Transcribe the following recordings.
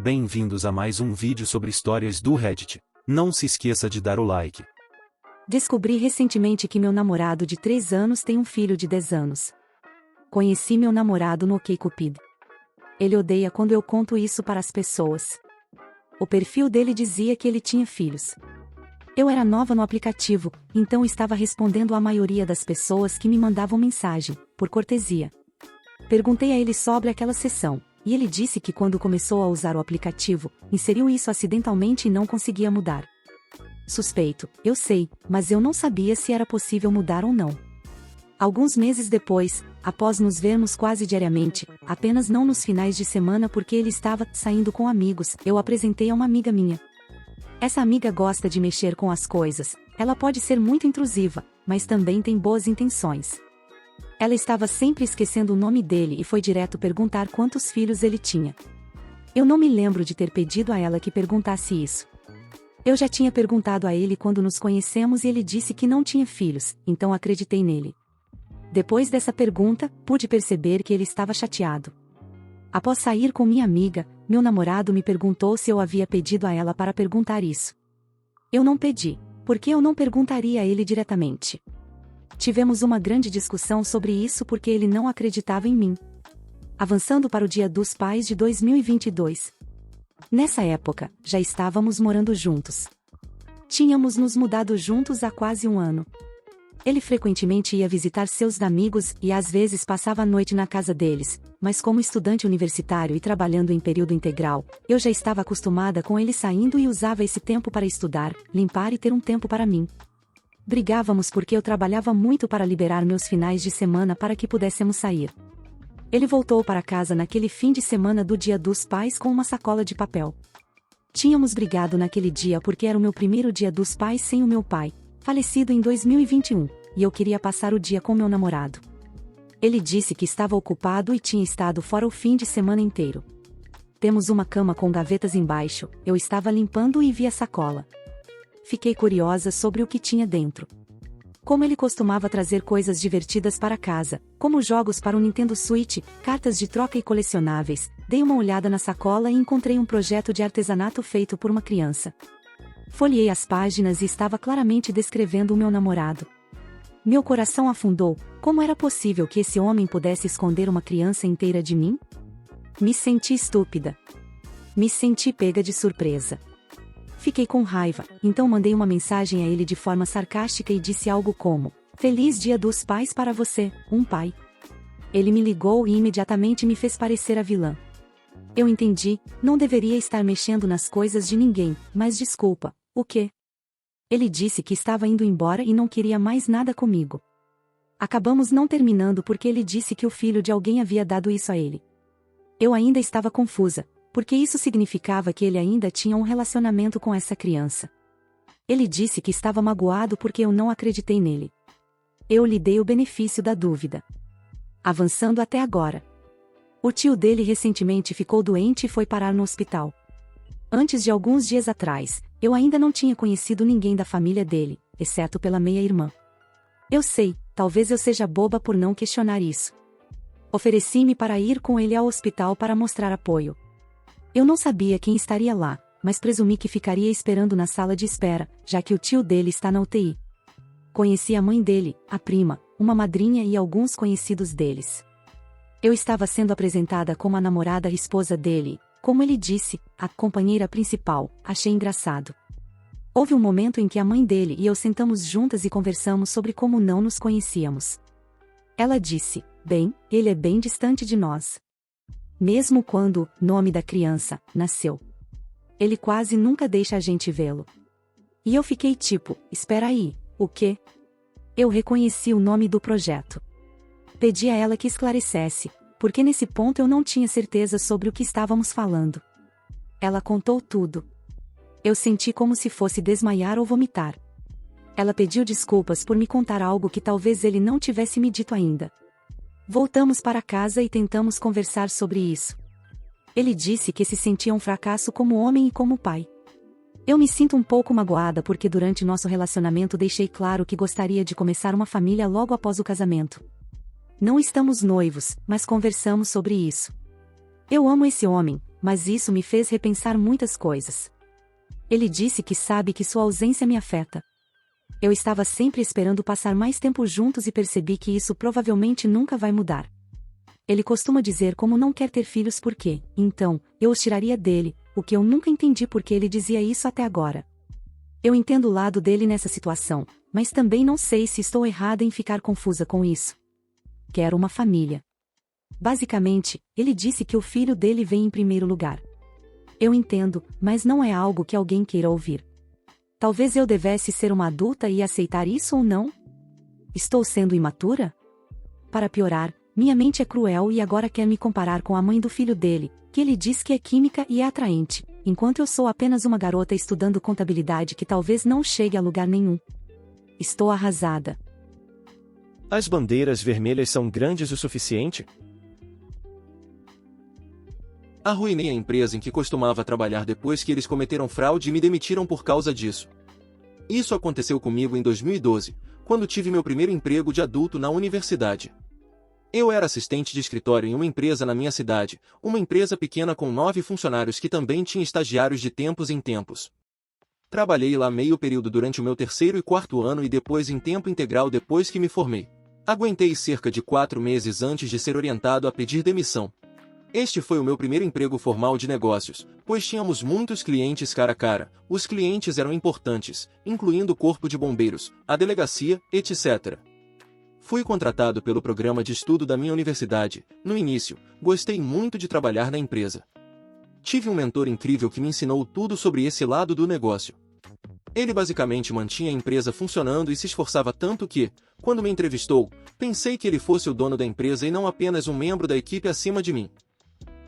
Bem-vindos a mais um vídeo sobre histórias do Reddit. Não se esqueça de dar o like. Descobri recentemente que meu namorado de 3 anos tem um filho de 10 anos. Conheci meu namorado no OkCupid. Ele odeia quando eu conto isso para as pessoas. O perfil dele dizia que ele tinha filhos. Eu era nova no aplicativo, então estava respondendo à maioria das pessoas que me mandavam mensagem, por cortesia. Perguntei a ele sobre aquela sessão, e ele disse que quando começou a usar o aplicativo, inseriu isso acidentalmente e não conseguia mudar. Suspeito, eu sei, mas eu não sabia se era possível mudar ou não. Alguns meses depois, após nos vermos quase diariamente, apenas não nos finais de semana porque ele estava saindo com amigos, eu apresentei a uma amiga minha. Essa amiga gosta de mexer com as coisas, ela pode ser muito intrusiva, mas também tem boas intenções. Ela estava sempre esquecendo o nome dele e foi direto perguntar quantos filhos ele tinha. Eu não me lembro de ter pedido a ela que perguntasse isso. Eu já tinha perguntado a ele quando nos conhecemos e ele disse que não tinha filhos, então acreditei nele. Depois dessa pergunta, pude perceber que ele estava chateado. Após sair com minha amiga, meu namorado me perguntou se eu havia pedido a ela para perguntar isso. Eu não pedi, porque eu não perguntaria a ele diretamente. Tivemos uma grande discussão sobre isso porque ele não acreditava em mim. Avançando para o Dia dos Pais de 2022. Nessa época, já estávamos morando juntos. Tínhamos nos mudado juntos há quase um ano. Ele frequentemente ia visitar seus amigos e às vezes passava a noite na casa deles, mas como estudante universitário e trabalhando em período integral, eu já estava acostumada com ele saindo e usava esse tempo para estudar, limpar e ter um tempo para mim. Brigávamos porque eu trabalhava muito para liberar meus finais de semana para que pudéssemos sair. Ele voltou para casa naquele fim de semana do Dia dos Pais com uma sacola de papel. Tínhamos brigado naquele dia porque era o meu primeiro Dia dos Pais sem o meu pai, falecido em 2021, e eu queria passar o dia com meu namorado. Ele disse que estava ocupado e tinha estado fora o fim de semana inteiro. Temos uma cama com gavetas embaixo, eu estava limpando e vi a sacola. Fiquei curiosa sobre o que tinha dentro. Como ele costumava trazer coisas divertidas para casa, como jogos para o Nintendo Switch, cartas de troca e colecionáveis, dei uma olhada na sacola e encontrei um projeto de artesanato feito por uma criança. Folheei as páginas e estava claramente descrevendo o meu namorado. Meu coração afundou, como era possível que esse homem pudesse esconder uma criança inteira de mim? Me senti estúpida. Me senti pega de surpresa. Fiquei com raiva, então mandei uma mensagem a ele de forma sarcástica e disse algo como: "Feliz Dia dos Pais para você, um pai." Ele me ligou e imediatamente me fez parecer a vilã. Eu entendi, não deveria estar mexendo nas coisas de ninguém, mas desculpa, o quê? Ele disse que estava indo embora e não queria mais nada comigo. Acabamos não terminando porque ele disse que o filho de alguém havia dado isso a ele. Eu ainda estava confusa, porque isso significava que ele ainda tinha um relacionamento com essa criança. Ele disse que estava magoado porque eu não acreditei nele. Eu lhe dei o benefício da dúvida. Avançando até agora. O tio dele recentemente ficou doente e foi parar no hospital. Antes de alguns dias atrás, eu ainda não tinha conhecido ninguém da família dele, exceto pela meia-irmã. Eu sei, talvez eu seja boba por não questionar isso. Ofereci-me para ir com ele ao hospital para mostrar apoio. Eu não sabia quem estaria lá, mas presumi que ficaria esperando na sala de espera, já que o tio dele está na UTI. Conheci a mãe dele, a prima, uma madrinha e alguns conhecidos deles. Eu estava sendo apresentada como a namorada e esposa dele, como ele disse, a companheira principal. Achei engraçado. Houve um momento em que a mãe dele e eu sentamos juntas e conversamos sobre como não nos conhecíamos. Ela disse: "Bem, ele é bem distante de nós. Mesmo quando o nome da criança nasceu. Ele quase nunca deixa a gente vê-lo." E eu fiquei tipo: "Espera aí, o quê?" Eu reconheci o nome do projeto. Pedi a ela que esclarecesse, porque nesse ponto eu não tinha certeza sobre o que estávamos falando. Ela contou tudo. Eu senti como se fosse desmaiar ou vomitar. Ela pediu desculpas por me contar algo que talvez ele não tivesse me dito ainda. Voltamos para casa e tentamos conversar sobre isso. Ele disse que se sentia um fracasso como homem e como pai. Eu me sinto um pouco magoada porque durante nosso relacionamento deixei claro que gostaria de começar uma família logo após o casamento. Não estamos noivos, mas conversamos sobre isso. Eu amo esse homem, mas isso me fez repensar muitas coisas. Ele disse que sabe que sua ausência me afeta. Eu estava sempre esperando passar mais tempo juntos e percebi que isso provavelmente nunca vai mudar. Ele costuma dizer como não quer ter filhos porque, então, eu os tiraria dele, o que eu nunca entendi porque ele dizia isso até agora. Eu entendo o lado dele nessa situação, mas também não sei se estou errada em ficar confusa com isso. Quero uma família. Basicamente, ele disse que o filho dele vem em primeiro lugar. Eu entendo, mas não é algo que alguém queira ouvir. Talvez eu devesse ser uma adulta e aceitar isso ou não? Estou sendo imatura? Para piorar, minha mente é cruel e agora quer me comparar com a mãe do filho dele, que ele diz que é química e é atraente, enquanto eu sou apenas uma garota estudando contabilidade que talvez não chegue a lugar nenhum. Estou arrasada. As bandeiras vermelhas são grandes o suficiente? Arruinei a empresa em que costumava trabalhar depois que eles cometeram fraude e me demitiram por causa disso. Isso aconteceu comigo em 2012, quando tive meu primeiro emprego de adulto na universidade. Eu era assistente de escritório em uma empresa na minha cidade, uma empresa pequena com 9 funcionários que também tinha estagiários de tempos em tempos. Trabalhei lá meio período durante o meu 3º e 4º ano e depois em tempo integral depois que me formei. Aguentei cerca de 4 meses antes de ser orientado a pedir demissão. Este foi o meu primeiro emprego formal de negócios, pois tínhamos muitos clientes cara a cara, os clientes eram importantes, incluindo o corpo de bombeiros, a delegacia, etc. Fui contratado pelo programa de estudo da minha universidade. No início, gostei muito de trabalhar na empresa. Tive um mentor incrível que me ensinou tudo sobre esse lado do negócio. Ele basicamente mantinha a empresa funcionando e se esforçava tanto que, quando me entrevistou, pensei que ele fosse o dono da empresa e não apenas um membro da equipe acima de mim.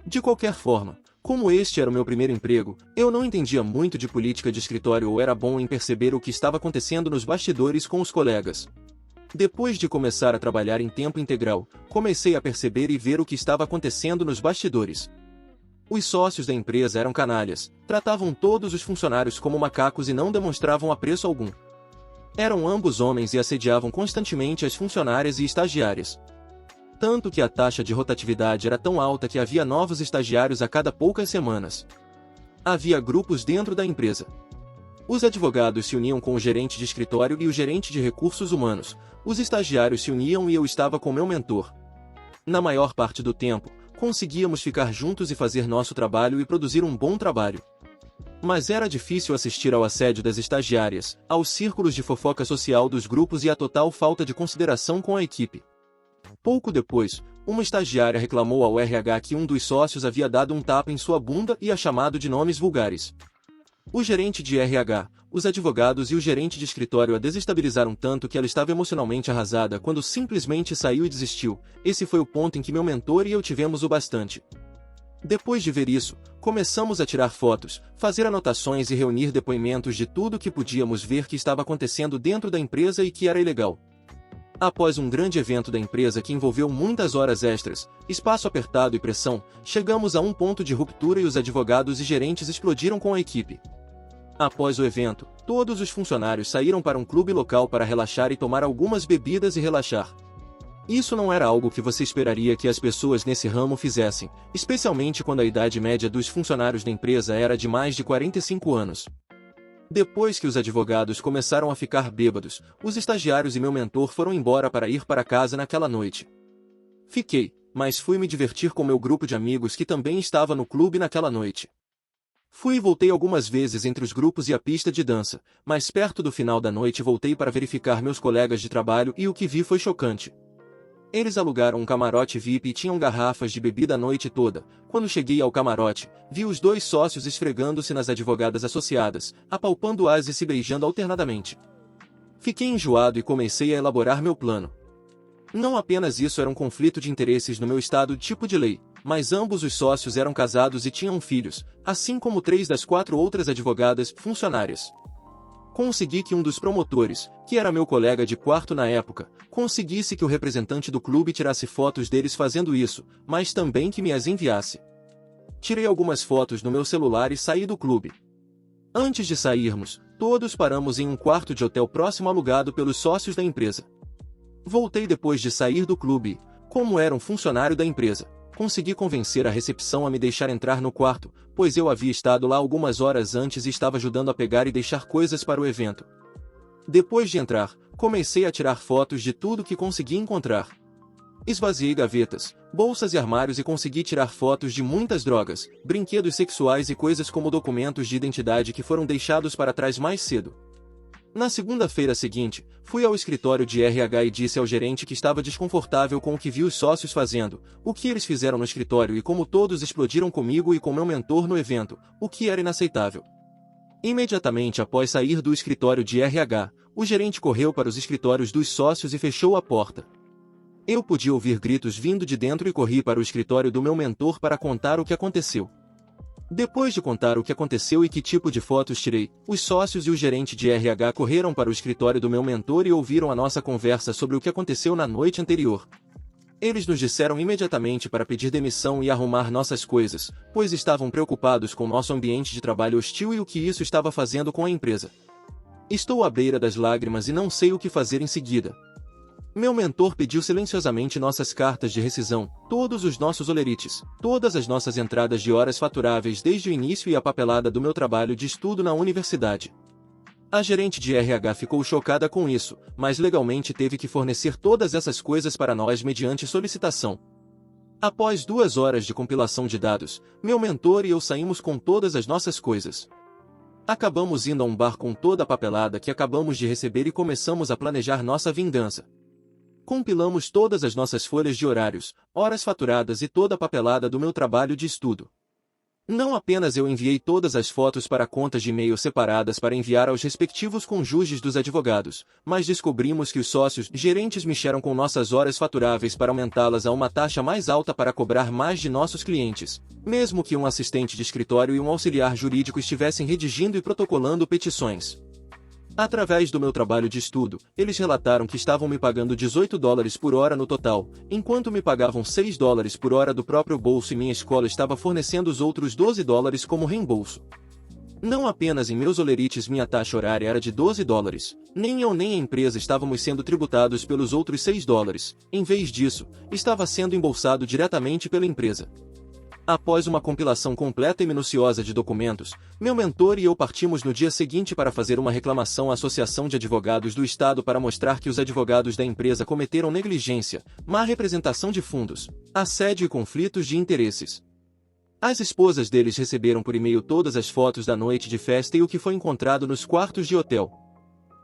De qualquer forma, como este era o meu primeiro emprego, eu não entendia muito de política de escritório ou era bom em perceber o que estava acontecendo nos bastidores com os colegas. Depois de começar a trabalhar em tempo integral, comecei a perceber e ver o que estava acontecendo nos bastidores. Os sócios da empresa eram canalhas, tratavam todos os funcionários como macacos e não demonstravam apreço algum. Eram ambos homens e assediavam constantemente as funcionárias e estagiárias. Tanto que a taxa de rotatividade era tão alta que havia novos estagiários a cada poucas semanas. Havia grupos dentro da empresa. Os advogados se uniam com o gerente de escritório e o gerente de recursos humanos, os estagiários se uniam e eu estava com meu mentor. Na maior parte do tempo, conseguíamos ficar juntos e fazer nosso trabalho e produzir um bom trabalho. Mas era difícil assistir ao assédio das estagiárias, aos círculos de fofoca social dos grupos e à total falta de consideração com a equipe. Pouco depois, uma estagiária reclamou ao RH que um dos sócios havia dado um tapa em sua bunda e a chamado de nomes vulgares. O gerente de RH, os advogados e o gerente de escritório a desestabilizaram tanto que ela estava emocionalmente arrasada quando simplesmente saiu e desistiu. Esse foi o ponto em que meu mentor e eu tivemos o bastante. Depois de ver isso, começamos a tirar fotos, fazer anotações e reunir depoimentos de tudo que podíamos ver que estava acontecendo dentro da empresa e que era ilegal. Após um grande evento da empresa que envolveu muitas horas extras, espaço apertado e pressão, chegamos a um ponto de ruptura e os advogados e gerentes explodiram com a equipe. Após o evento, todos os funcionários saíram para um clube local para relaxar e tomar algumas bebidas e relaxar. Isso não era algo que você esperaria que as pessoas nesse ramo fizessem, especialmente quando a idade média dos funcionários da empresa era de mais de 45 anos. Depois que os advogados começaram a ficar bêbados, os estagiários e meu mentor foram embora para ir para casa naquela noite. Fiquei, mas fui me divertir com meu grupo de amigos que também estava no clube naquela noite. Fui e voltei algumas vezes entre os grupos e a pista de dança, mas perto do final da noite voltei para verificar meus colegas de trabalho e o que vi foi chocante. Eles alugaram um camarote VIP e tinham garrafas de bebida a noite toda. Quando cheguei ao camarote, vi os dois sócios esfregando-se nas advogadas associadas, apalpando-as e se beijando alternadamente. Fiquei enjoado e comecei a elaborar meu plano. Não apenas isso era um conflito de interesses no meu estado tipo de lei, mas ambos os sócios eram casados e tinham filhos, assim como 3 das 4 outras advogadas funcionárias. Consegui que um dos promotores, que era meu colega de quarto na época, conseguisse que o representante do clube tirasse fotos deles fazendo isso, mas também que me as enviasse. Tirei algumas fotos no meu celular e saí do clube. Antes de sairmos, todos paramos em um quarto de hotel próximo alugado pelos sócios da empresa. Voltei depois de sair do clube, como era um funcionário da empresa. consegui convencer a recepção a me deixar entrar no quarto, pois eu havia estado lá algumas horas antes e estava ajudando a pegar e deixar coisas para o evento. Depois de entrar, comecei a tirar fotos de tudo que consegui encontrar. Esvaziei gavetas, bolsas e armários e consegui tirar fotos de muitas drogas, brinquedos sexuais e coisas como documentos de identidade que foram deixados para trás mais cedo. Na segunda-feira seguinte, fui ao escritório de RH e disse ao gerente que estava desconfortável com o que vi os sócios fazendo, o que eles fizeram no escritório e como todos explodiram comigo e com meu mentor no evento, o que era inaceitável. Imediatamente após sair do escritório de RH, o gerente correu para os escritórios dos sócios e fechou a porta. Eu podia ouvir gritos vindo de dentro e corri para o escritório do meu mentor para contar o que aconteceu. Depois de contar o que aconteceu e que tipo de fotos tirei, os sócios e o gerente de RH correram para o escritório do meu mentor e ouviram a nossa conversa sobre o que aconteceu na noite anterior. Eles nos disseram imediatamente para pedir demissão e arrumar nossas coisas, pois estavam preocupados com nosso ambiente de trabalho hostil e o que isso estava fazendo com a empresa. Estou à beira das lágrimas e não sei o que fazer em seguida. Meu mentor pediu silenciosamente nossas cartas de rescisão, todos os nossos olerites, todas as nossas entradas de horas faturáveis desde o início e a papelada do meu trabalho de estudo na universidade. A gerente de RH ficou chocada com isso, mas legalmente teve que fornecer todas essas coisas para nós mediante solicitação. Após 2 horas de compilação de dados, meu mentor e eu saímos com todas as nossas coisas. Acabamos indo a um bar com toda a papelada que acabamos de receber e começamos a planejar nossa vingança. Compilamos todas as nossas folhas de horários, horas faturadas e toda a papelada do meu trabalho de estudo. Não apenas eu enviei todas as fotos para contas de e-mail separadas para enviar aos respectivos cônjuges dos advogados, mas descobrimos que os sócios gerentes mexeram com nossas horas faturáveis para aumentá-las a uma taxa mais alta para cobrar mais de nossos clientes, mesmo que um assistente de escritório e um auxiliar jurídico estivessem redigindo e protocolando petições. Através do meu trabalho de estudo, eles relataram que estavam me pagando $18 por hora no total, enquanto me pagavam $6 por hora do próprio bolso e minha escola estava fornecendo os outros $12 como reembolso. Não apenas em meus olerites minha taxa horária era de $12, nem eu nem a empresa estávamos sendo tributados pelos outros $6, em vez disso, estava sendo embolsado diretamente pela empresa. Após uma compilação completa e minuciosa de documentos, meu mentor e eu partimos no dia seguinte para fazer uma reclamação à Associação de Advogados do Estado para mostrar que os advogados da empresa cometeram negligência, má representação de fundos, assédio e conflitos de interesses. As esposas deles receberam por e-mail todas as fotos da noite de festa e o que foi encontrado nos quartos de hotel.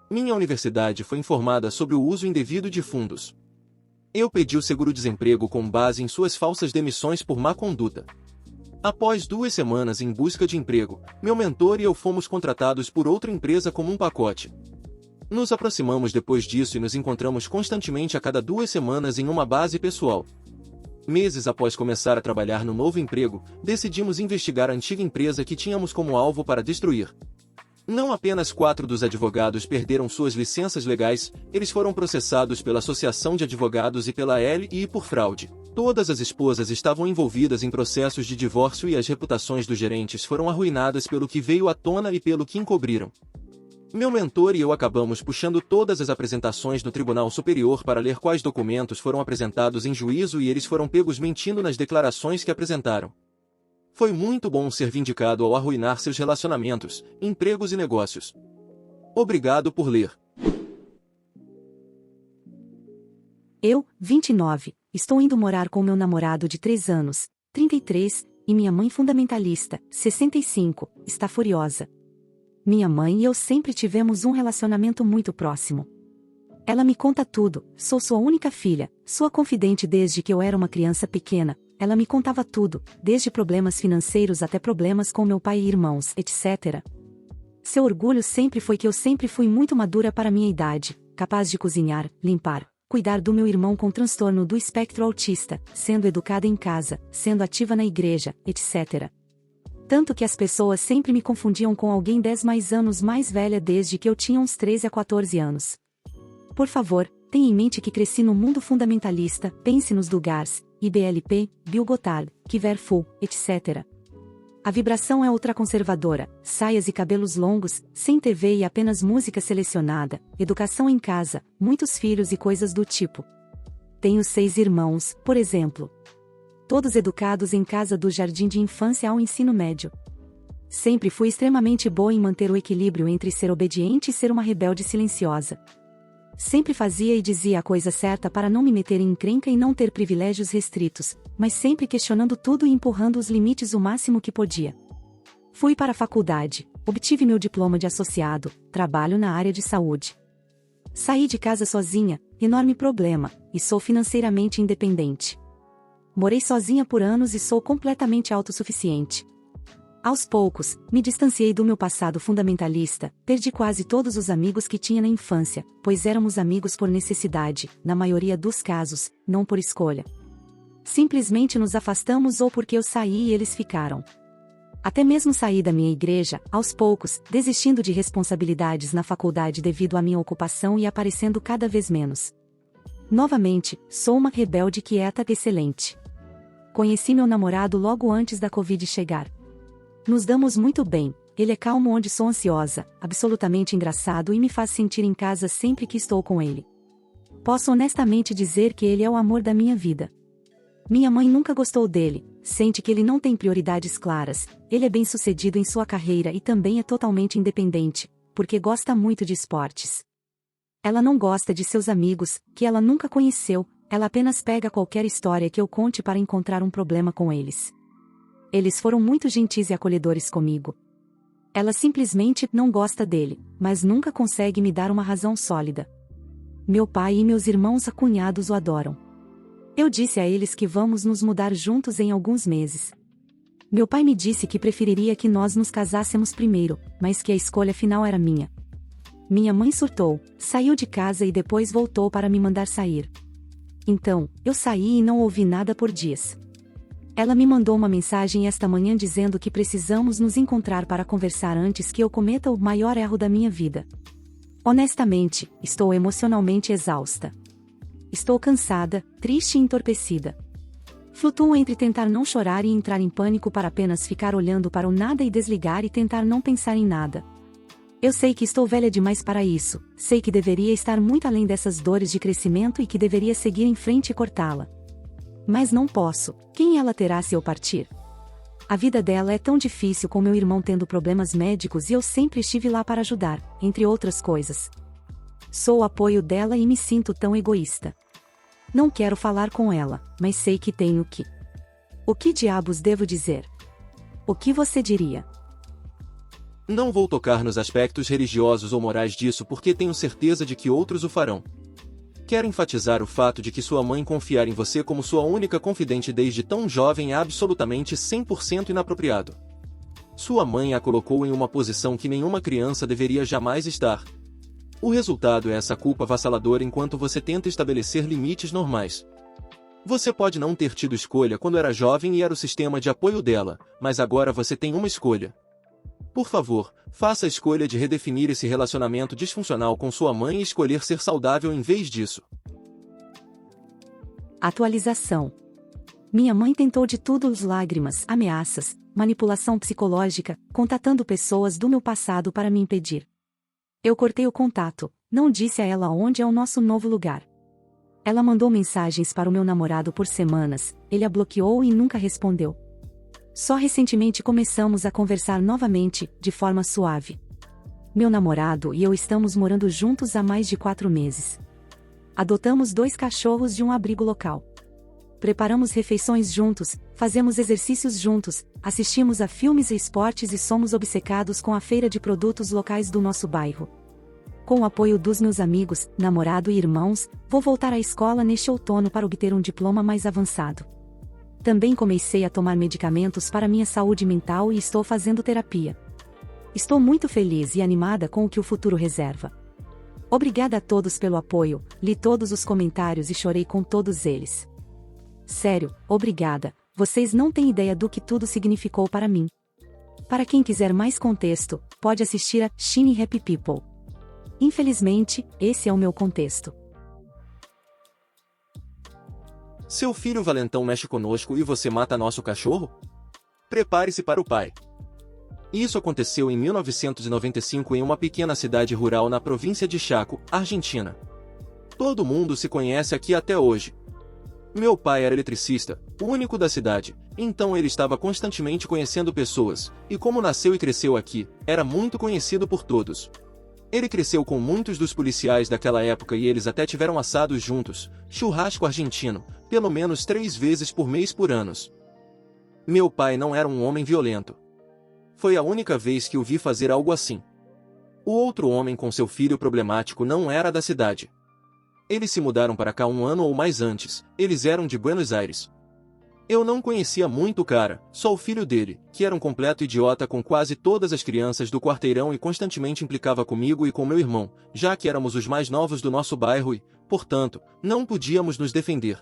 Minha universidade foi informada sobre o uso indevido de fundos. Eu pedi o seguro-desemprego com base em suas falsas demissões por má conduta. Após 2 semanas em busca de emprego, meu mentor e eu fomos contratados por outra empresa como um pacote. Nos aproximamos depois disso e nos encontramos constantemente a cada 2 semanas em uma base pessoal. Meses após começar a trabalhar no novo emprego, decidimos investigar a antiga empresa que tínhamos como alvo para destruir. Não apenas 4 dos advogados perderam suas licenças legais, eles foram processados pela Associação de Advogados e pela LI por fraude. Todas as esposas estavam envolvidas em processos de divórcio e as reputações dos gerentes foram arruinadas pelo que veio à tona e pelo que encobriram. Meu mentor e eu acabamos puxando todas as apresentações no Tribunal Superior para ler quais documentos foram apresentados em juízo e eles foram pegos mentindo nas declarações que apresentaram. Foi muito bom ser vindicado ao arruinar seus relacionamentos, empregos e negócios. Obrigado por ler. Eu, 29, estou indo morar com meu namorado de 3 anos, 33, e minha mãe fundamentalista, 65, está furiosa. Minha mãe e eu sempre tivemos um relacionamento muito próximo. Ela me conta tudo, sou sua única filha, sua confidente desde que eu era uma criança pequena. Ela me contava tudo, desde problemas financeiros até problemas com meu pai e irmãos, etc. Seu orgulho sempre foi que eu sempre fui muito madura para minha idade, capaz de cozinhar, limpar, cuidar do meu irmão com transtorno do espectro autista, sendo educada em casa, sendo ativa na igreja, etc. Tanto que as pessoas sempre me confundiam com alguém 10 anos mais velha desde que eu tinha uns 13 a 14 anos. Por favor, tenha em mente que cresci no mundo fundamentalista, pense nos Dugars, IBLP, Bill Gothard, Kiverful, etc. A vibração é ultraconservadora, saias e cabelos longos, sem TV e apenas música selecionada, educação em casa, muitos filhos e coisas do tipo. Tenho 6 irmãos, por exemplo. todos educados em casa do jardim de infância ao ensino médio. Sempre fui extremamente boa em manter o equilíbrio entre ser obediente e ser uma rebelde silenciosa. Sempre fazia e dizia a coisa certa para não me meter em encrenca e não ter privilégios restritos, mas sempre questionando tudo e empurrando os limites o máximo que podia. Fui para a faculdade, obtive meu diploma de associado, trabalho na área de saúde. Saí de casa sozinha, enorme problema, e sou financeiramente independente. Morei sozinha por anos e sou completamente autossuficiente. Aos poucos, me distanciei do meu passado fundamentalista, perdi quase todos os amigos que tinha na infância, pois éramos amigos por necessidade, na maioria dos casos, não por escolha. Simplesmente nos afastamos ou porque eu saí e eles ficaram. Até mesmo saí da minha igreja, aos poucos, desistindo de responsabilidades na faculdade devido à minha ocupação e aparecendo cada vez menos. Novamente, sou uma rebelde quieta excelente. Conheci meu namorado logo antes da Covid chegar. Nos damos muito bem, ele é calmo onde sou ansiosa, absolutamente engraçado e me faz sentir em casa sempre que estou com ele. Posso honestamente dizer que ele é o amor da minha vida. Minha mãe nunca gostou dele, sente que ele não tem prioridades claras, ele é bem-sucedido em sua carreira e também é totalmente independente, porque gosta muito de esportes. Ela não gosta de seus amigos, que ela nunca conheceu, ela apenas pega qualquer história que eu conte para encontrar um problema com eles. Eles foram muito gentis e acolhedores comigo. Ela simplesmente não gosta dele, mas nunca consegue me dar uma razão sólida. Meu pai e meus irmãos cunhados o adoram. Eu disse a eles que vamos nos mudar juntos em alguns meses. Meu pai me disse que preferiria que nós nos casássemos primeiro, mas que a escolha final era minha. Minha mãe surtou, saiu de casa e depois voltou para me mandar sair. Então, eu saí e não ouvi nada por dias. Ela me mandou uma mensagem esta manhã dizendo que precisamos nos encontrar para conversar antes que eu cometa o maior erro da minha vida. Honestamente, estou emocionalmente exausta. Estou cansada, triste e entorpecida. Flutuo entre tentar não chorar e entrar em pânico para apenas ficar olhando para o nada e desligar e tentar não pensar em nada. Eu sei que estou velha demais para isso, sei que deveria estar muito além dessas dores de crescimento e que deveria seguir em frente e cortá-la. Mas não posso, quem ela terá se eu partir? A vida dela é tão difícil com meu irmão tendo problemas médicos e eu sempre estive lá para ajudar, entre outras coisas. Sou o apoio dela e me sinto tão egoísta. Não quero falar com ela, mas sei que tenho que. O que diabos devo dizer? O que você diria? Não vou tocar nos aspectos religiosos ou morais disso porque tenho certeza de que outros o farão. Quero enfatizar o fato de que sua mãe confiar em você como sua única confidente desde tão jovem é absolutamente 100% inapropriado. Sua mãe a colocou em uma posição que nenhuma criança deveria jamais estar. O resultado é essa culpa avassaladora enquanto você tenta estabelecer limites normais. Você pode não ter tido escolha quando era jovem e era o sistema de apoio dela, mas agora você tem uma escolha. Por favor, faça a escolha de redefinir esse relacionamento disfuncional com sua mãe e escolher ser saudável em vez disso. Atualização. Minha mãe tentou de tudo: lágrimas, ameaças, manipulação psicológica, contatando pessoas do meu passado para me impedir. Eu cortei o contato, não disse a ela onde é o nosso novo lugar. Ela mandou mensagens para o meu namorado por semanas, ele a bloqueou e nunca respondeu. Só recentemente começamos a conversar novamente, de forma suave. Meu namorado e eu estamos morando juntos há mais de 4 meses. Adotamos 2 cachorros de um abrigo local. Preparamos refeições juntos, fazemos exercícios juntos, assistimos a filmes e esportes e somos obcecados com a feira de produtos locais do nosso bairro. Com o apoio dos meus amigos, namorado e irmãos, vou voltar à escola neste outono para obter um diploma mais avançado. Também comecei a tomar medicamentos para minha saúde mental e estou fazendo terapia. Estou muito feliz e animada com o que o futuro reserva. Obrigada a todos pelo apoio, li todos os comentários e chorei com todos eles. Sério, obrigada, vocês não têm ideia do que tudo significou para mim. Para quem quiser mais contexto, pode assistir a Shiny Happy People. Infelizmente, esse é o meu contexto. Seu filho valentão mexe conosco e você mata nosso cachorro? Prepare-se para o pai. Isso aconteceu em 1995 em uma pequena cidade rural na província de Chaco, Argentina. Todo mundo se conhece aqui até hoje. Meu pai era eletricista, o único da cidade, então ele estava constantemente conhecendo pessoas, e como nasceu e cresceu aqui, era muito conhecido por todos. Ele cresceu com muitos dos policiais daquela época e eles até tiveram assados juntos, churrasco argentino, pelo menos 3 vezes por mês por anos. Meu pai não era um homem violento. Foi a única vez que o vi fazer algo assim. O outro homem com seu filho problemático não era da cidade. Eles se mudaram para cá 1 ano ou mais antes, eles eram de Buenos Aires. Eu não conhecia muito o cara, só o filho dele, que era um completo idiota com quase todas as crianças do quarteirão e constantemente implicava comigo e com meu irmão, já que éramos os mais novos do nosso bairro e, portanto, não podíamos nos defender.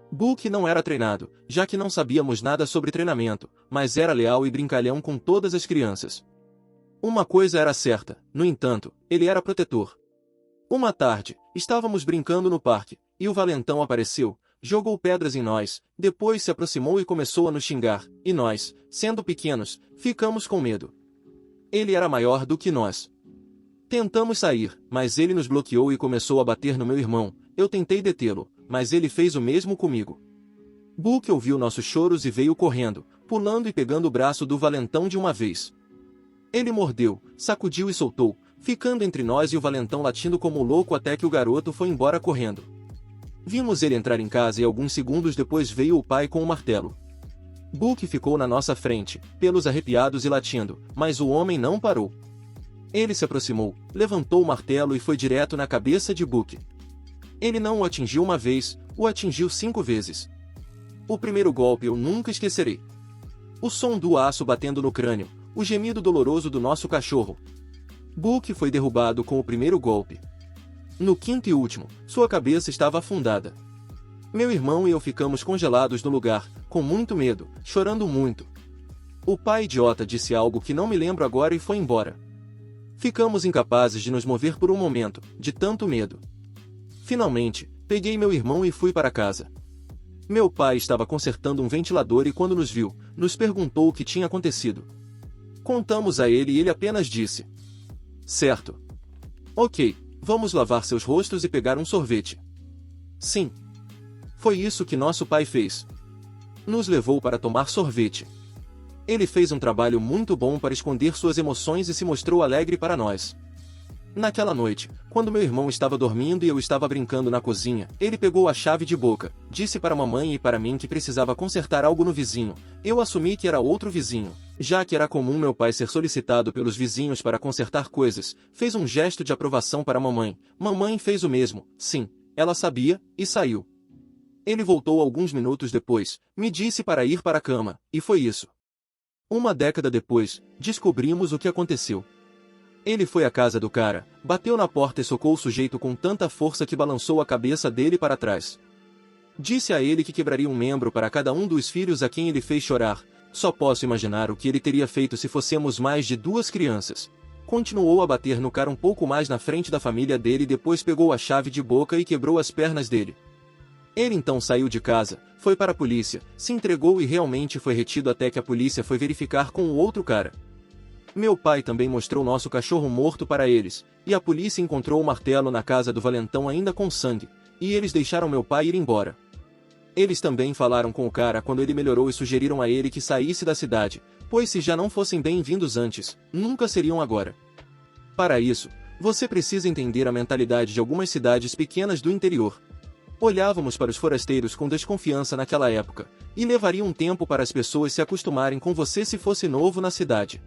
Book não era treinado, já que não sabíamos nada sobre treinamento, mas era leal e brincalhão com todas as crianças. Uma coisa era certa, no entanto, ele era protetor. Uma tarde, estávamos brincando no parque, e o valentão apareceu, jogou pedras em nós, depois se aproximou e começou a nos xingar, e nós, sendo pequenos, ficamos com medo. Ele era maior do que nós. Tentamos sair, mas ele nos bloqueou e começou a bater no meu irmão. Eu tentei detê-lo, mas ele fez o mesmo comigo. Book ouviu nossos choros e veio correndo, pulando e pegando o braço do valentão de uma vez. Ele mordeu, sacudiu e soltou, ficando entre nós e o valentão latindo como louco até que o garoto foi embora correndo. Vimos ele entrar em casa e alguns segundos depois veio o pai com o martelo. Book ficou na nossa frente, pelos arrepiados e latindo, mas o homem não parou. Ele se aproximou, levantou o martelo e foi direto na cabeça de Book. Ele não o atingiu uma vez, o atingiu 5 vezes. O primeiro golpe eu nunca esquecerei. O som do aço batendo no crânio, o gemido doloroso do nosso cachorro. Book foi derrubado com o primeiro golpe. No quinto e último, sua cabeça estava afundada. Meu irmão e eu ficamos congelados no lugar, com muito medo, chorando muito. O pai idiota disse algo que não me lembro agora e foi embora. Ficamos incapazes de nos mover por um momento, de tanto medo. Finalmente, peguei meu irmão e fui para casa. Meu pai estava consertando um ventilador e quando nos viu, nos perguntou o que tinha acontecido. Contamos a ele e ele apenas disse: "Certo. Ok, vamos lavar seus rostos e pegar um sorvete." Sim. Foi isso que nosso pai fez. Nos levou para tomar sorvete. Ele fez um trabalho muito bom para esconder suas emoções e se mostrou alegre para nós. Naquela noite, quando meu irmão estava dormindo e eu estava brincando na cozinha, ele pegou a chave de boca, disse para a mamãe e para mim que precisava consertar algo no vizinho. Eu assumi que era outro vizinho. Já que era comum meu pai ser solicitado pelos vizinhos para consertar coisas, fez um gesto de aprovação para a mamãe. Mamãe fez o mesmo, sim, ela sabia, e saiu. Ele voltou alguns minutos depois, me disse para ir para a cama, e foi isso. 1 década depois, descobrimos o que aconteceu. Ele foi à casa do cara, bateu na porta e socou o sujeito com tanta força que balançou a cabeça dele para trás. Disse a ele que quebraria um membro para cada um dos filhos a quem ele fez chorar. Só posso imaginar o que ele teria feito se fossemos mais de 2 crianças. Continuou a bater no cara um pouco mais na frente da família dele e depois pegou a chave de boca e quebrou as pernas dele. Ele então saiu de casa, foi para a polícia, se entregou e realmente foi retido até que a polícia foi verificar com o outro cara. Meu pai também mostrou nosso cachorro morto para eles, e a polícia encontrou o martelo na casa do valentão ainda com sangue, e eles deixaram meu pai ir embora. Eles também falaram com o cara quando ele melhorou e sugeriram a ele que saísse da cidade, pois se já não fossem bem-vindos antes, nunca seriam agora. Para isso, você precisa entender a mentalidade de algumas cidades pequenas do interior. Olhávamos para os forasteiros com desconfiança naquela época, e levaria um tempo para as pessoas se acostumarem com você se fosse novo na cidade.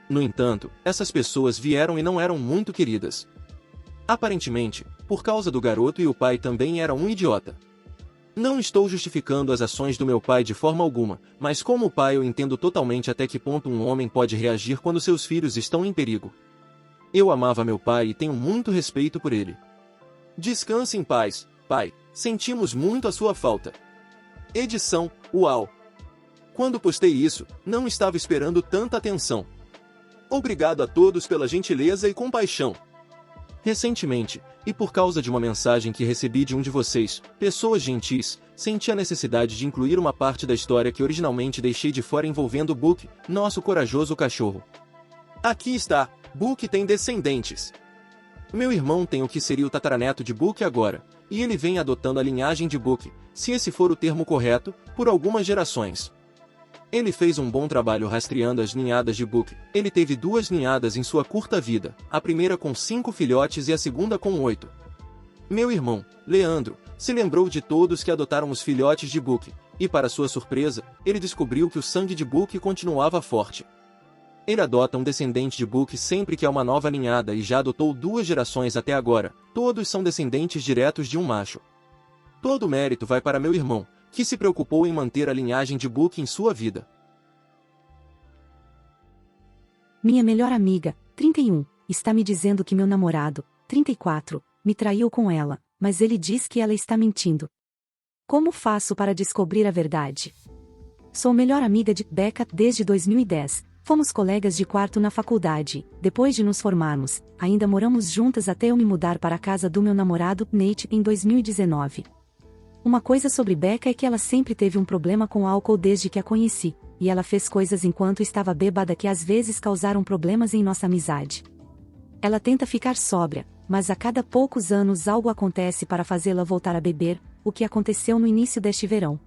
No entanto, essas pessoas vieram e não eram muito queridas. Aparentemente, por causa do garoto e o pai também era um idiota. Não estou justificando as ações do meu pai de forma alguma, mas como pai eu entendo totalmente até que ponto um homem pode reagir quando seus filhos estão em perigo. Eu amava meu pai e tenho muito respeito por ele. Descanse em paz, pai, sentimos muito a sua falta. Edição, uau! Quando postei isso, não estava esperando tanta atenção. Obrigado a todos pela gentileza e compaixão. Recentemente, e por causa de uma mensagem que recebi de um de vocês, pessoas gentis, senti a necessidade de incluir uma parte da história que originalmente deixei de fora envolvendo Book, nosso corajoso cachorro. Aqui está, Book tem descendentes. Meu irmão tem o que seria o tataraneto de Book agora, e ele vem adotando a linhagem de Book, se esse for o termo correto, por algumas gerações. Ele fez um bom trabalho rastreando as ninhadas de Book. Ele teve 2 ninhadas em sua curta vida, a primeira com 5 filhotes e a segunda com 8. Meu irmão, Leandro, se lembrou de todos que adotaram os filhotes de Book, e para sua surpresa, ele descobriu que o sangue de Book continuava forte. Ele adota um descendente de Book sempre que há uma nova ninhada e já adotou 2 gerações até agora, todos são descendentes diretos de um macho. Todo o mérito vai para meu irmão, que se preocupou em manter a linhagem de Book em sua vida. Minha melhor amiga, 31, está me dizendo que meu namorado, 34, me traiu com ela, mas ele diz que ela está mentindo. Como faço para descobrir a verdade? Sou melhor amiga de Becca desde 2010, fomos colegas de quarto na faculdade, depois de nos formarmos, ainda moramos juntas até eu me mudar para a casa do meu namorado, Nate, em 2019. Uma coisa sobre Becca é que ela sempre teve um problema com álcool desde que a conheci, e ela fez coisas enquanto estava bêbada que às vezes causaram problemas em nossa amizade. Ela tenta ficar sóbria, mas a cada poucos anos algo acontece para fazê-la voltar a beber, o que aconteceu no início deste verão.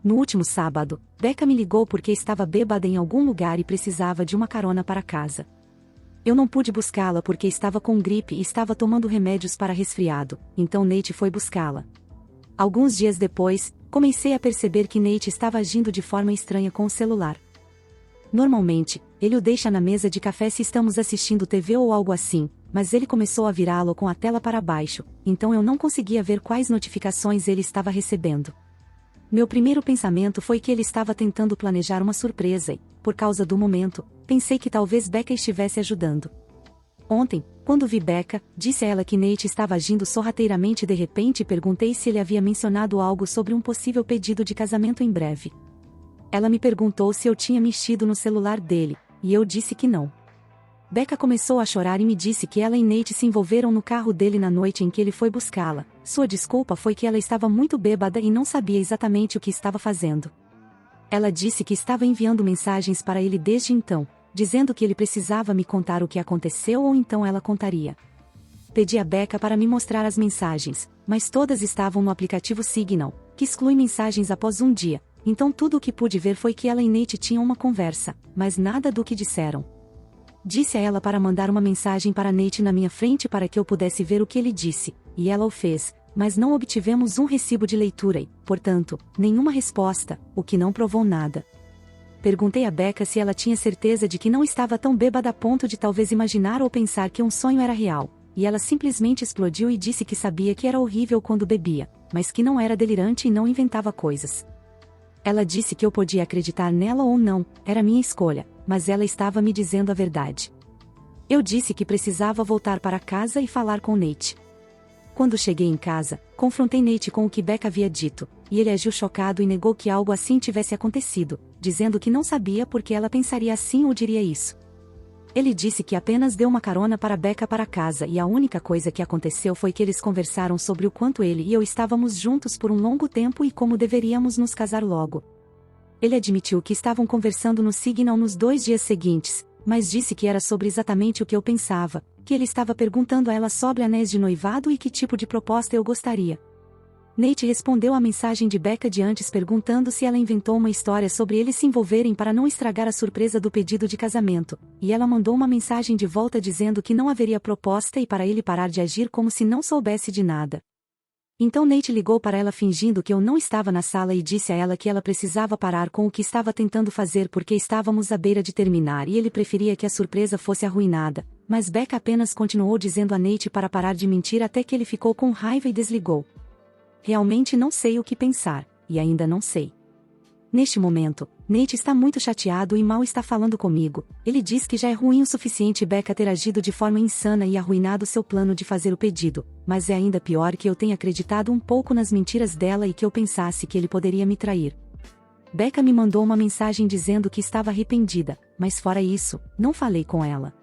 No último sábado, Becca me ligou porque estava bêbada em algum lugar e precisava de uma carona para casa. Eu não pude buscá-la porque estava com gripe e estava tomando remédios para resfriado, então Nate foi buscá-la. Alguns dias depois, comecei a perceber que Nate estava agindo de forma estranha com o celular. Normalmente, ele o deixa na mesa de café se estamos assistindo TV ou algo assim, mas ele começou a virá-lo com a tela para baixo, então eu não conseguia ver quais notificações ele estava recebendo. Meu primeiro pensamento foi que ele estava tentando planejar uma surpresa e, por causa do momento, pensei que talvez Becca estivesse ajudando. Ontem, quando vi Becca, disse a ela que Nate estava agindo sorrateiramente e de repente perguntei se ele havia mencionado algo sobre um possível pedido de casamento em breve. Ela me perguntou se eu tinha mexido no celular dele, e eu disse que não. Becca começou a chorar e me disse que ela e Nate se envolveram no carro dele na noite em que ele foi buscá-la. Sua desculpa foi que ela estava muito bêbada e não sabia exatamente o que estava fazendo. Ela disse que estava enviando mensagens para ele desde então, dizendo que ele precisava me contar o que aconteceu ou então ela contaria. Pedi a Becca para me mostrar as mensagens, mas todas estavam no aplicativo Signal, que exclui mensagens após um dia, então tudo o que pude ver foi que ela e Nate tinham uma conversa, mas nada do que disseram. Disse a ela para mandar uma mensagem para Nate na minha frente para que eu pudesse ver o que ele disse, e ela o fez, mas não obtivemos um recibo de leitura e, portanto, nenhuma resposta, o que não provou nada. Perguntei a Becca se ela tinha certeza de que não estava tão bêbada a ponto de talvez imaginar ou pensar que um sonho era real, e ela simplesmente explodiu e disse que sabia que era horrível quando bebia, mas que não era delirante e não inventava coisas. Ela disse que eu podia acreditar nela ou não, era minha escolha, mas ela estava me dizendo a verdade. Eu disse que precisava voltar para casa e falar com Nate. Quando cheguei em casa, confrontei Nate com o que Becca havia dito, e ele agiu chocado e negou que algo assim tivesse acontecido, dizendo que não sabia porque ela pensaria assim ou diria isso. Ele disse que apenas deu uma carona para Becca para casa e a única coisa que aconteceu foi que eles conversaram sobre o quanto ele e eu estávamos juntos por um longo tempo e como deveríamos nos casar logo. Ele admitiu que estavam conversando no Signal nos 2 dias seguintes, mas disse que era sobre exatamente o que eu pensava, que ele estava perguntando a ela sobre anéis de noivado e que tipo de proposta eu gostaria. Nate respondeu à mensagem de Becca de antes perguntando se ela inventou uma história sobre eles se envolverem para não estragar a surpresa do pedido de casamento, e ela mandou uma mensagem de volta dizendo que não haveria proposta e para ele parar de agir como se não soubesse de nada. Então Nate ligou para ela fingindo que eu não estava na sala e disse a ela que ela precisava parar com o que estava tentando fazer porque estávamos à beira de terminar e ele preferia que a surpresa fosse arruinada, mas Becca apenas continuou dizendo a Nate para parar de mentir até que ele ficou com raiva e desligou. Realmente não sei o que pensar, e ainda não sei. Neste momento, Nate está muito chateado e mal está falando comigo. Ele diz que já é ruim o suficiente Becca ter agido de forma insana e arruinado seu plano de fazer o pedido, mas é ainda pior que eu tenha acreditado um pouco nas mentiras dela e que eu pensasse que ele poderia me trair. Becca me mandou uma mensagem dizendo que estava arrependida, mas fora isso, não falei com ela.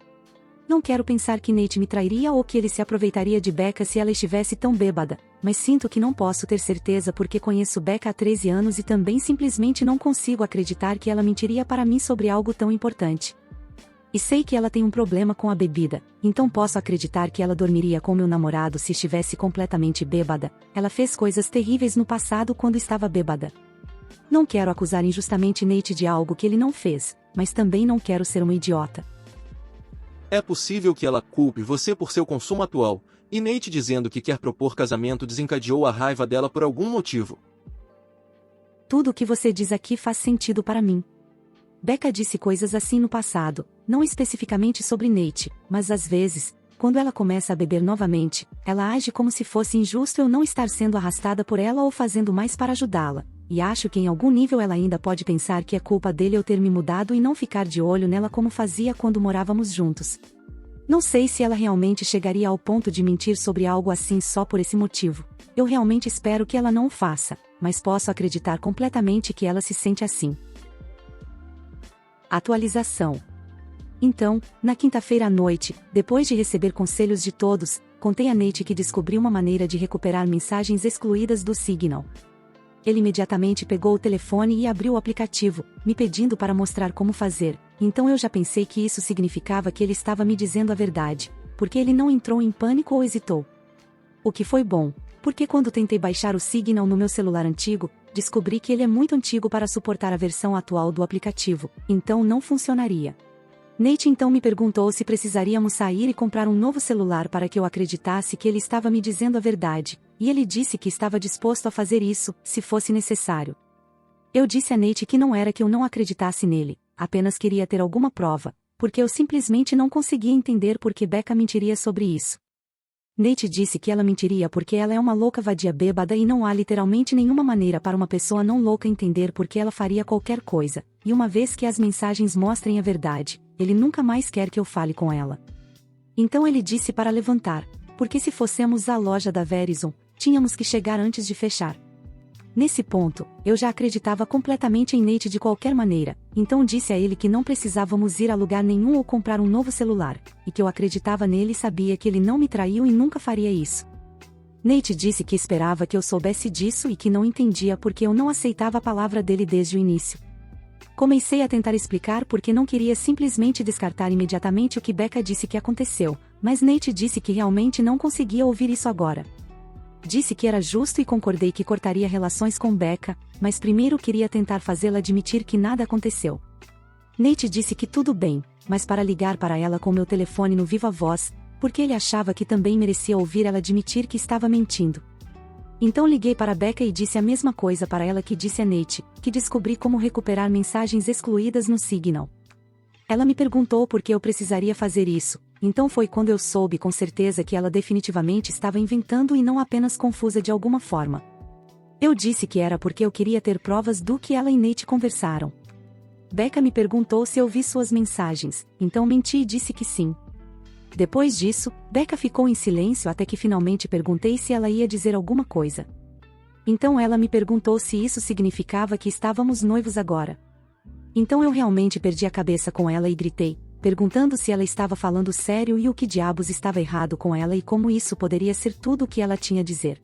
Não quero pensar que Nate me trairia ou que ele se aproveitaria de Becca se ela estivesse tão bêbada, mas sinto que não posso ter certeza porque conheço Becca há 13 anos e também simplesmente não consigo acreditar que ela mentiria para mim sobre algo tão importante. E sei que ela tem um problema com a bebida, então posso acreditar que ela dormiria com meu namorado se estivesse completamente bêbada. Ela fez coisas terríveis no passado quando estava bêbada. Não quero acusar injustamente Nate de algo que ele não fez, mas também não quero ser uma idiota. É possível que ela culpe você por seu consumo atual, e Nate dizendo que quer propor casamento desencadeou a raiva dela por algum motivo. Tudo o que você diz aqui faz sentido para mim. Becca disse coisas assim no passado, não especificamente sobre Nate, mas às vezes, quando ela começa a beber novamente, ela age como se fosse injusto eu não estar sendo arrastada por ela ou fazendo mais para ajudá-la, e acho que em algum nível ela ainda pode pensar que é culpa dele eu ter me mudado e não ficar de olho nela como fazia quando morávamos juntos. Não sei se ela realmente chegaria ao ponto de mentir sobre algo assim só por esse motivo. Eu realmente espero que ela não o faça, mas posso acreditar completamente que ela se sente assim. Atualização. Então, na quinta-feira à noite, depois de receber conselhos de todos, contei a Nate que descobri uma maneira de recuperar mensagens excluídas do Signal. Ele imediatamente pegou o telefone e abriu o aplicativo, me pedindo para mostrar como fazer, então eu já pensei que isso significava que ele estava me dizendo a verdade, porque ele não entrou em pânico ou hesitou. O que foi bom, porque quando tentei baixar o Signal no meu celular antigo, descobri que ele é muito antigo para suportar a versão atual do aplicativo, então não funcionaria. Nate então me perguntou se precisaríamos sair e comprar um novo celular para que eu acreditasse que ele estava me dizendo a verdade, e ele disse que estava disposto a fazer isso, se fosse necessário. Eu disse a Nate que não era que eu não acreditasse nele, apenas queria ter alguma prova, porque eu simplesmente não conseguia entender por que Becca mentiria sobre isso. Nate disse que ela mentiria porque ela é uma louca vadia bêbada e não há literalmente nenhuma maneira para uma pessoa não louca entender por que ela faria qualquer coisa, e uma vez que as mensagens mostrem a verdade, ele nunca mais quer que eu fale com ela. Então ele disse para levantar, porque se fossemos à loja da Verizon, tínhamos que chegar antes de fechar. Nesse ponto, eu já acreditava completamente em Nate de qualquer maneira, então disse a ele que não precisávamos ir a lugar nenhum ou comprar um novo celular, e que eu acreditava nele e sabia que ele não me traiu e nunca faria isso. Nate disse que esperava que eu soubesse disso e que não entendia porque eu não aceitava a palavra dele desde o início. Comecei a tentar explicar porque não queria simplesmente descartar imediatamente o que Becca disse que aconteceu, mas Nate disse que realmente não conseguia ouvir isso agora. Disse que era justo e concordei que cortaria relações com Becca, mas primeiro queria tentar fazê-la admitir que nada aconteceu. Nate disse que tudo bem, mas para ligar para ela com meu telefone no viva voz, porque ele achava que também merecia ouvir ela admitir que estava mentindo. Então liguei para Becca e disse a mesma coisa para ela que disse a Nate, que descobri como recuperar mensagens excluídas no Signal. Ela me perguntou por que eu precisaria fazer isso, então foi quando eu soube com certeza que ela definitivamente estava inventando e não apenas confusa de alguma forma. Eu disse que era porque eu queria ter provas do que ela e Nate conversaram. Becca me perguntou se eu vi suas mensagens, então menti e disse que sim. Depois disso, Becca ficou em silêncio até que finalmente perguntei se ela ia dizer alguma coisa. Então ela me perguntou se isso significava que estávamos noivos agora. Então eu realmente perdi a cabeça com ela e gritei, perguntando se ela estava falando sério e o que diabos estava errado com ela e como isso poderia ser tudo o que ela tinha a dizer.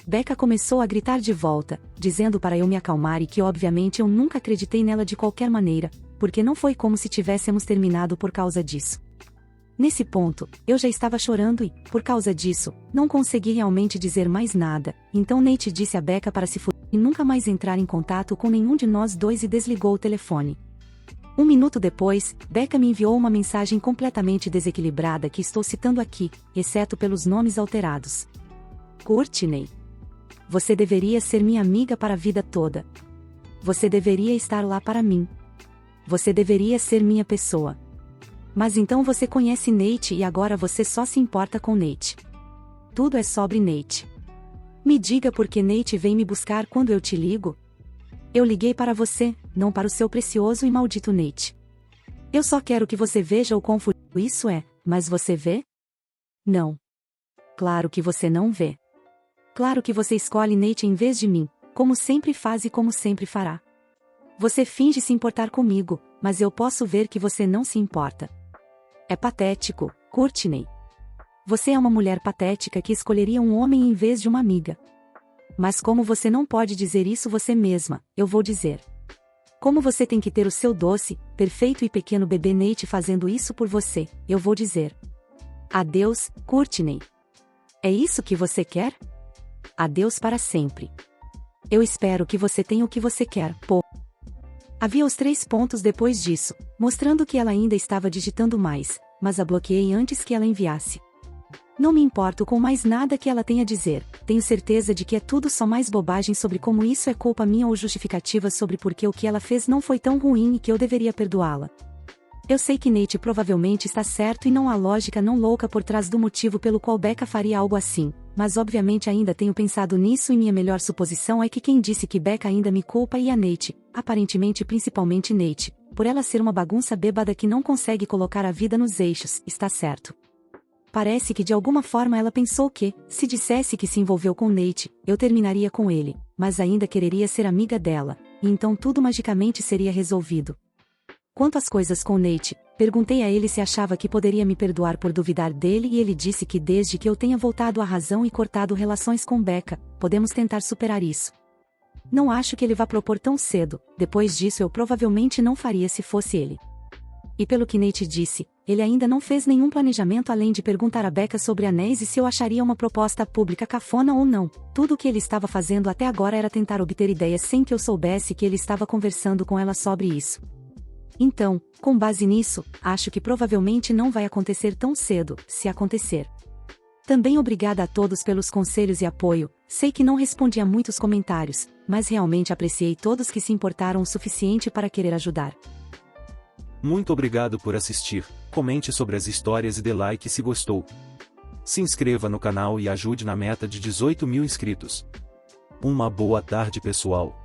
Becca começou a gritar de volta, dizendo para eu me acalmar e que obviamente eu nunca acreditei nela de qualquer maneira, porque não foi como se tivéssemos terminado por causa disso. Nesse ponto, eu já estava chorando e, por causa disso, não consegui realmente dizer mais nada, então Nate disse a Becca para se fuder e nunca mais entrar em contato com nenhum de nós dois e desligou o telefone. Um minuto depois, Becca me enviou uma mensagem completamente desequilibrada que estou citando aqui, exceto pelos nomes alterados. Courtney. Você deveria ser minha amiga para a vida toda. Você deveria estar lá para mim. Você deveria ser minha pessoa. Mas então você conhece Nate e agora você só se importa com Nate. Tudo é sobre Nate. Me diga por que Nate vem me buscar quando eu te ligo? Eu liguei para você, não para o seu precioso e maldito Nate. Eu só quero que você veja o quão fodido isso é, mas você vê? Não. Claro que você não vê. Claro que você escolhe Nate em vez de mim, como sempre faz e como sempre fará. Você finge se importar comigo, mas eu posso ver que você não se importa. É patético, Courtney. Você é uma mulher patética que escolheria um homem em vez de uma amiga. Mas como você não pode dizer isso você mesma, eu vou dizer. Como você tem que ter o seu doce, perfeito e pequeno bebê Nate fazendo isso por você, eu vou dizer. Adeus, Courtney. É isso que você quer? Adeus para sempre. Eu espero que você tenha o que você quer, pô. Havia os 3 pontos depois disso, mostrando que ela ainda estava digitando mais, mas a bloqueei antes que ela enviasse. Não me importo com mais nada que ela tenha a dizer, tenho certeza de que é tudo só mais bobagem sobre como isso é culpa minha ou justificativa sobre por que o que ela fez não foi tão ruim e que eu deveria perdoá-la. Eu sei que Nate provavelmente está certo e não há lógica não louca por trás do motivo pelo qual Becca faria algo assim, mas obviamente ainda tenho pensado nisso e minha melhor suposição é que quem disse que Becca ainda me culpa é a Nate, aparentemente principalmente Nate, por ela ser uma bagunça bêbada que não consegue colocar a vida nos eixos, está certo. Parece que de alguma forma ela pensou que, se dissesse que se envolveu com Nate, eu terminaria com ele, mas ainda quereria ser amiga dela, e então tudo magicamente seria resolvido. Quanto às coisas com Nate, perguntei a ele se achava que poderia me perdoar por duvidar dele e ele disse que desde que eu tenha voltado à razão e cortado relações com Becca, podemos tentar superar isso. Não acho que ele vá propor tão cedo, depois disso eu provavelmente não faria se fosse ele. E pelo que Nate disse, ele ainda não fez nenhum planejamento além de perguntar a Becca sobre anéis e se eu acharia uma proposta pública cafona ou não. Tudo o que ele estava fazendo até agora era tentar obter ideias sem que eu soubesse que ele estava conversando com ela sobre isso. Então, com base nisso, acho que provavelmente não vai acontecer tão cedo, se acontecer. Também obrigada a todos pelos conselhos e apoio, sei que não respondi a muitos comentários, mas realmente apreciei todos que se importaram o suficiente para querer ajudar. Muito obrigado por assistir, comente sobre as histórias e dê like se gostou. Se inscreva no canal e ajude na meta de 18 mil inscritos. Uma boa tarde pessoal.